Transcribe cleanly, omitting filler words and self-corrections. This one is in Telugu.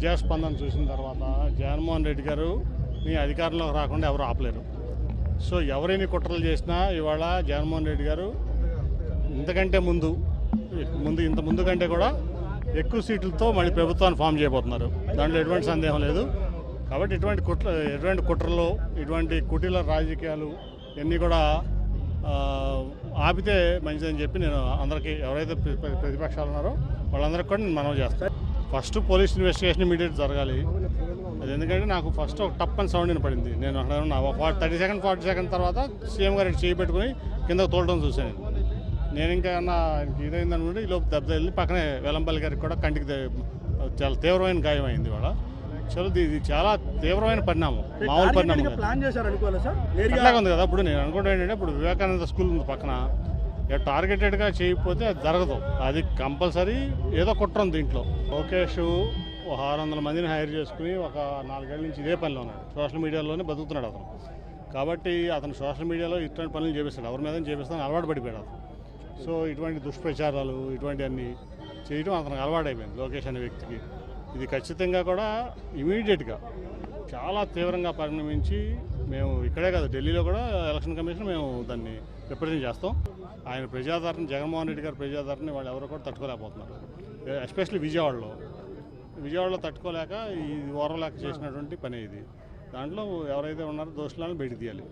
ప్రజాస్పందన చూసిన తర్వాత జగన్మోహన్ రెడ్డి గారు మీ అధికారంలోకి రాకుండా ఎవరు ఆపలేరు. సో ఎవరైనా కుట్రలు చేసినా ఇవాళ జగన్మోహన్ రెడ్డి గారు ఇంతకంటే ముందు ఇంత ముందు కంటే కూడా ఎక్కువ సీట్లతో మళ్ళీ ప్రభుత్వాన్ని ఫామ్ చేయబోతున్నారు. దాంట్లో ఎటువంటి సందేహం లేదు. కాబట్టి ఎటువంటి కుట్రలు, ఇటువంటి కుటీల రాజకీయాలు ఇవన్నీ కూడా ఆపితే మంచిదని చెప్పి నేను అందరికీ, ఎవరైతే ప్రతిపక్షాలు ఉన్నారో వాళ్ళందరికీ కూడా నేను మనవి చేస్తాను. ఫస్ట్ పోలీస్ ఇన్వెస్టిగేషన్ ఇమీడియట్ జరగాలి. అది ఎందుకంటే నాకు ఫస్ట్ ఒక టప్ అని సౌండ్ వినపడింది. నేను అక్కడ ఉన్న 40 సెకండ్ తర్వాత సీఎం గారు చేయి పెట్టుకుని కిందకు తోలడం చూశాను. నేను ఇంకా ఇదైందనుకుంటే ఈలోపు దెబ్బ వెళ్ళి పక్కనే వెల్లంపల్లి గారికి కూడా కంటికి చాలా తీవ్రమైన గాయం అయింది. ఇవాళ ఇది చాలా తీవ్రమైన పరిణామం, మామూలు పరిణామం అట్లాగే ఉంది కదా. ఇప్పుడు నేను అనుకుంటా ఏంటంటే, ఇప్పుడు వివేకానంద స్కూల్ ఉంది పక్కన, టార్గెటెడ్గా చేయకపోతే అది జరగదు. అది కంపల్సరీ ఏదో కుట్ర ఉంది దీంట్లో. లోకేష్ 600 మందిని హైర్ చేసుకుని ఒక 4 ఏళ్ళ నుంచి ఇదే పనిలో ఉన్నాడు. సోషల్ మీడియాలోనే బతుకుతున్నాడు అతను. కాబట్టి అతను సోషల్ మీడియాలో ఇటువంటి పనులు చేపిస్తాడు, ఎవరి మీద చేపిస్తాను అలవాటు పడిపోయాడు అతను. సో ఇటువంటి దుష్ప్రచారాలు ఇటువంటివన్నీ చేయడం అతనికి అలవాటైపోయింది లోకేష్ అనే వ్యక్తికి. ఇది ఖచ్చితంగా కూడా ఇమీడియట్గా చాలా తీవ్రంగా పరిణమించి మేము ఇక్కడే కాదు, ఢిల్లీలో కూడా ఎలక్షన్ కమిషన్ మేము దాన్ని రిప్రజెంట్ చేస్తాం. ఆయన ప్రజాదరణ, జగన్మోహన్ రెడ్డి గారి ప్రజాదరణ వాళ్ళు ఎవరో కూడా తట్టుకోలేకపోతున్నారు. ఎస్పెషల్లీ విజయవాడలో తట్టుకోలేక ఈ ఓర్వలేక చేసినటువంటి పని ఇది. దాంట్లో ఎవరైతే ఉన్నారో దోషులను బయట తీయాలి.